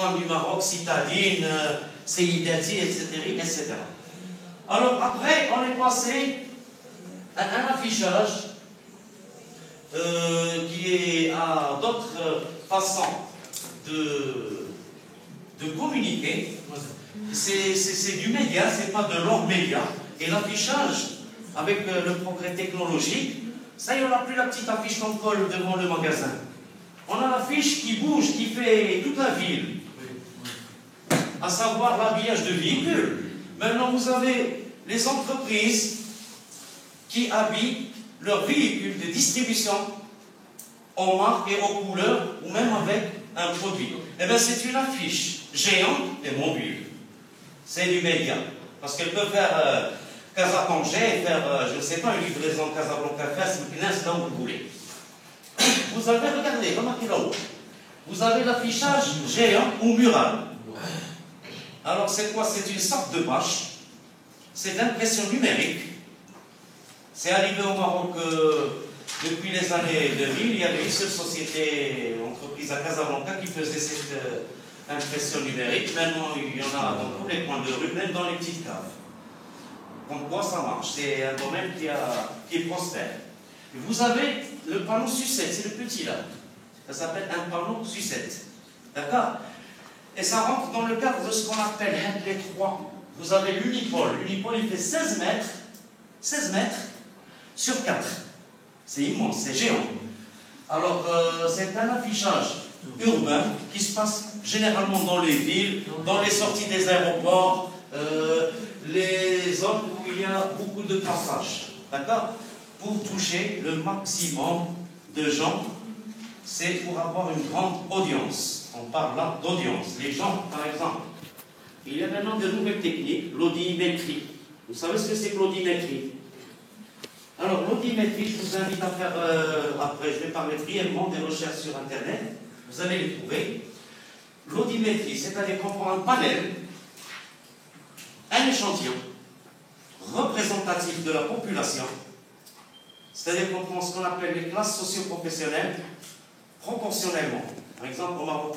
femme du Maroc, citadine, Seyidati, etc., etc. Alors après, on est passé à un affichage qui est à d'autres façons de communiquer. C'est du média, c'est pas de l'or média. Et l'affichage, avec le progrès technologique, ça y est, on n'a plus la petite affiche qu'on colle devant le magasin. On a l'affiche qui bouge, qui fait toute la ville, à savoir l'habillage de véhicules. Maintenant, vous avez les entreprises qui habillent leurs véhicules de distribution en marque et en couleur, ou même avec un produit. Eh bien, c'est une affiche géante et mobile. C'est du média. Parce qu'elle peut faire Casa-Tanger, faire, je ne sais pas, une livraison Casablanca-Fès, là où vous voulez. Vous avez, regardez, remarquez là-haut. Vous avez l'affichage géant ou mural. Alors, c'est quoi? C'est une sorte de bâche. C'est d'impression numérique. C'est arrivé au Maroc depuis les années 2000. Il y avait une seule société, entreprise à Casablanca, qui faisait cette impression numérique. Maintenant, il y en a dans tous les coins de rue, même dans les petites caves. Comme quoi ça marche. C'est un domaine qui est prospère. Et vous avez le panneau sucette, c'est le petit là. Ça s'appelle un panneau sucette. D'accord? Et ça rentre dans le cadre de ce qu'on appelle les trois. Vous avez l'unipole. L'unipole, il fait 16 mètres sur 4. C'est immense, c'est géant. Alors, c'est un affichage urbain qui se passe généralement dans les villes, dans les sorties des aéroports, les zones où il y a beaucoup de passages. D'accord? Pour toucher le maximum de gens, c'est pour avoir une grande audience. On parle là d'audience. Les gens, par exemple, il y a maintenant de nouvelles techniques, l'audimétrie. Vous savez ce que c'est que l'audimétrie? Alors, l'audimétrie, je vous invite à faire, après, je vais parler brièvement des recherches sur Internet. Vous allez les trouver. L'audimétrie, c'est-à-dire qu'on prend un panel, un échantillon représentatif de la population, c'est-à-dire qu'on prend ce qu'on appelle les classes socio-professionnelles proportionnellement. Par exemple, au Maroc,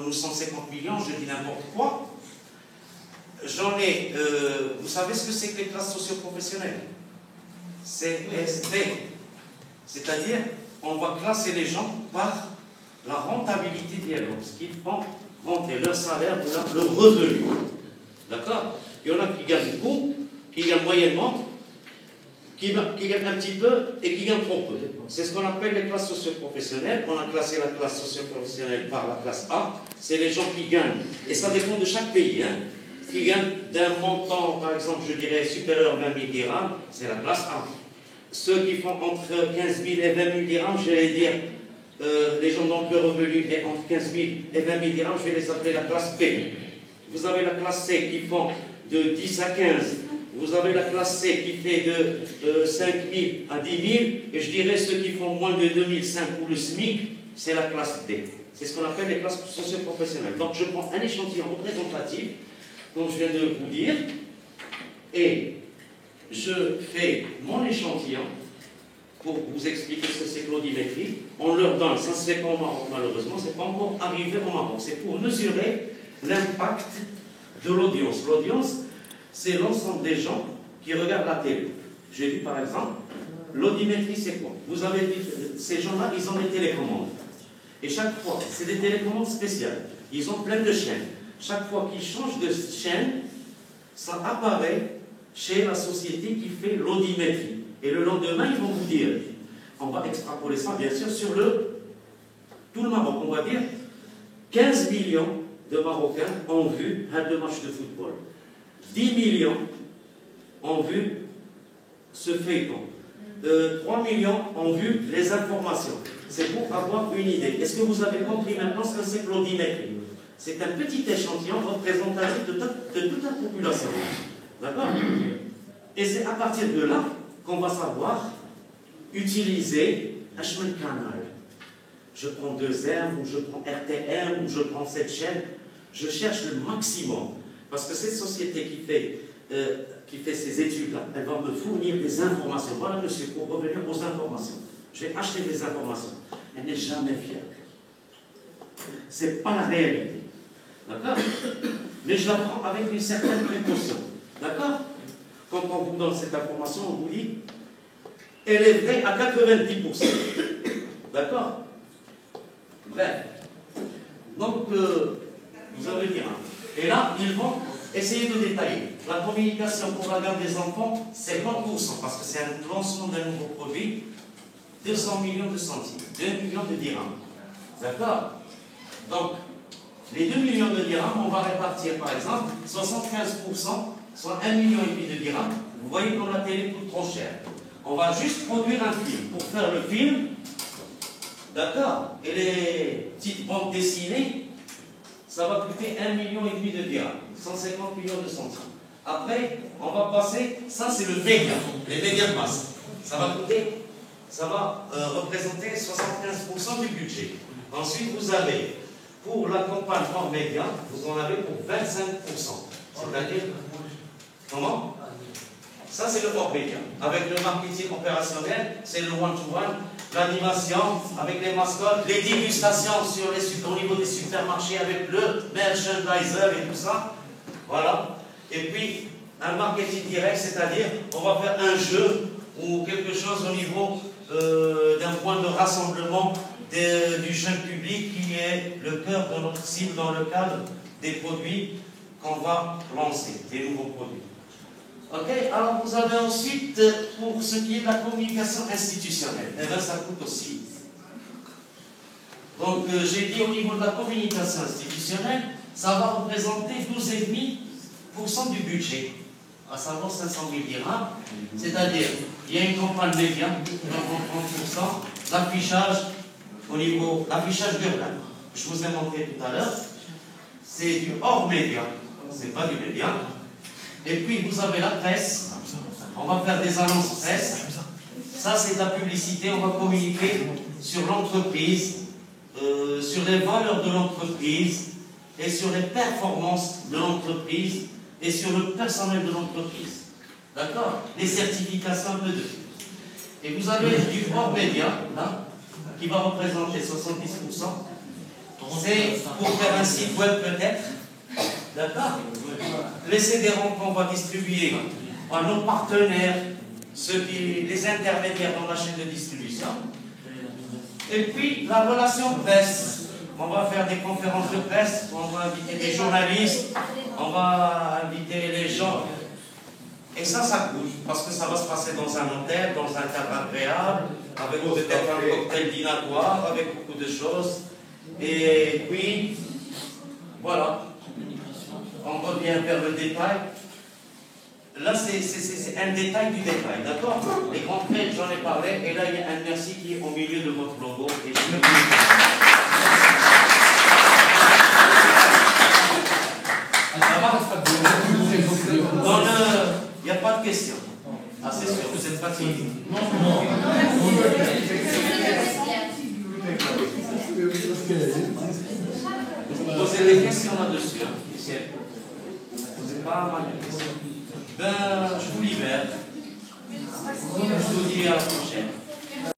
nous sommes 50 millions, je dis n'importe quoi. J'en ai, vous savez ce que c'est que les classes socio-professionnelles? CSP. C'est-à-dire, on va classer les gens par la rentabilité d'Yellow, ce qu'ils font rentrer leur salaire ou leur revenu. D'accord? Il y en a qui gagnent beaucoup, qui gagnent moyennement, qui gagnent un petit peu et qui gagnent trop peu. C'est ce qu'on appelle les classes socio-professionnelles. On a classé la classe socio-professionnelle par la classe A. C'est les gens qui gagnent, et ça dépend de chaque pays, hein, qui gagnent d'un montant, par exemple, je dirais, supérieur à 20 000 dirhams, c'est la classe A. Ceux qui font entre 15 000 et 20 000 dirhams, j'allais dire, les gens dont le revenu est entre 15 000 et 20 000 dirhams, je vais les appeler la classe B. Vous avez la classe C qui font de 10 à 15. Vous avez la classe C qui fait de 5 000 à 10 000. Et je dirais ceux qui font moins de 2005 ou le SMIC, c'est la classe D. C'est ce qu'on appelle les classes socio-professionnelles. Donc je prends un échantillon représentatif, comme je viens de vous dire, et je fais mon échantillon pour vous expliquer ce que c'est que l'audimétrie. On leur donne, ça ne se fait pas au Maroc malheureusement, c'est pas encore arrivé au Maroc. C'est pour mesurer l'impact de l'audience. L'audience, c'est l'ensemble des gens qui regardent la télé. J'ai vu par exemple, l'audimétrie c'est quoi? Vous avez dit, ces gens-là, ils ont des télécommandes. Et chaque fois, c'est des télécommandes spéciales. Ils ont plein de chaînes. Chaque fois qu'ils changent de chaîne, ça apparaît chez la société qui fait l'audimétrie. Et le lendemain, ils vont vous dire, on va extrapoler ça bien sûr sur tout le Maroc, on va dire 15 millions de Marocains ont vu un match de football. 10 millions ont vu ce feuilleton. 3 millions ont vu les informations. C'est pour avoir une idée. Est-ce que vous avez compris maintenant ce que c'est que l'audimétrie? C'est un petit échantillon représentatif de toute la population. D'accord? Et c'est à partir de là qu'on va savoir utiliser un chemin de canal. Je prends 2R, ou je prends RTR, ou je prends cette chaîne. Je cherche le maximum. Parce que cette société qui fait ces études-là, elle va me fournir des informations. Voilà, monsieur, pour revenir aux informations. Je vais acheter des informations. Elle n'est jamais fiable. Ce n'est pas la réalité. D'accord? Mais je la prends avec une certaine précaution. D'accord? Quand on vous donne cette information, on vous dit, elle est vraie à 90%. D'accord? Bref. Donc, vous allez dire. Et là, ils vont essayer de détailler. La communication pour la garde des enfants, c'est 20%, parce que c'est un lancement d'un nouveau produit, 200 millions de centimes, 2 millions de dirhams. D'accord? Donc, les 2 millions de dirhams, on va répartir par exemple 75%, soit 1,5 million de dirhams. Vous voyez comme la télé coûte trop cher. On va juste produire un film. Pour faire le film, d'accord, et les petites bandes dessinées, ça va coûter 1,5 million de dirhams, 150 millions de centimes. Après, on va passer, ça c'est le média, les médias de masse. Ça va coûter, ça va représenter 75% du budget. Ensuite, vous avez, pour la campagne hors média, vous en avez pour 25%. C'est-à-dire, comment? Ça c'est le hors média. Avec le marketing opérationnel, c'est le one-to-one, l'animation avec les mascottes, les dégustations sur au niveau des supermarchés avec le merchandiser et tout ça. Voilà. Et puis, un marketing direct, c'est-à-dire, on va faire un jeu ou quelque chose au niveau d'un point de rassemblement du jeune public qui est le cœur de notre cible dans le cadre des produits qu'on va lancer, des nouveaux produits. Ok, alors vous avez ensuite, pour ce qui est de la communication institutionnelle, et bien ça coûte aussi. Donc j'ai dit au niveau de la communication institutionnelle, ça va représenter 12,5% du budget, à savoir 500 000 dirhams, c'est-à-dire, il y a une campagne média qui va prendre 30%, l'affichage au niveau, l'affichage urbain, je vous ai montré tout à l'heure, c'est du hors média, c'est pas du média. Et puis vous avez la presse, on va faire des annonces presse, ça c'est de la publicité, on va communiquer sur l'entreprise, sur les valeurs de l'entreprise et sur les performances de l'entreprise et sur le personnel de l'entreprise. D'accord? Les certifications un peu de. Et vous avez du hors média, là, qui va représenter 70%. C'est pour faire un site web peut-être. D'accord? Les CD-ROM qu'on va distribuer à nos partenaires, les intermédiaires dans la chaîne de distribution. Et puis la relation presse. On va faire des conférences de presse, on va inviter des journalistes, on va inviter les gens. Et ça coûte, parce que ça va se passer dans un hôtel, dans un cadre agréable, avec peut-être un cocktail dînatoire, avec beaucoup de choses. Et puis, voilà. On revient vers le détail. Là, c'est un détail du détail, d'accord? Les grands traits, j'en ai parlé, et là, il y a un merci qui est au milieu de votre logo. Et je il n'y a pas de question. Ah, c'est sûr, vous êtes fatigué. Non. Vous posez des questions là-dessus, hein. C'est pas mal de questions. Ben, je vous libère. Je vous dis à la prochaine.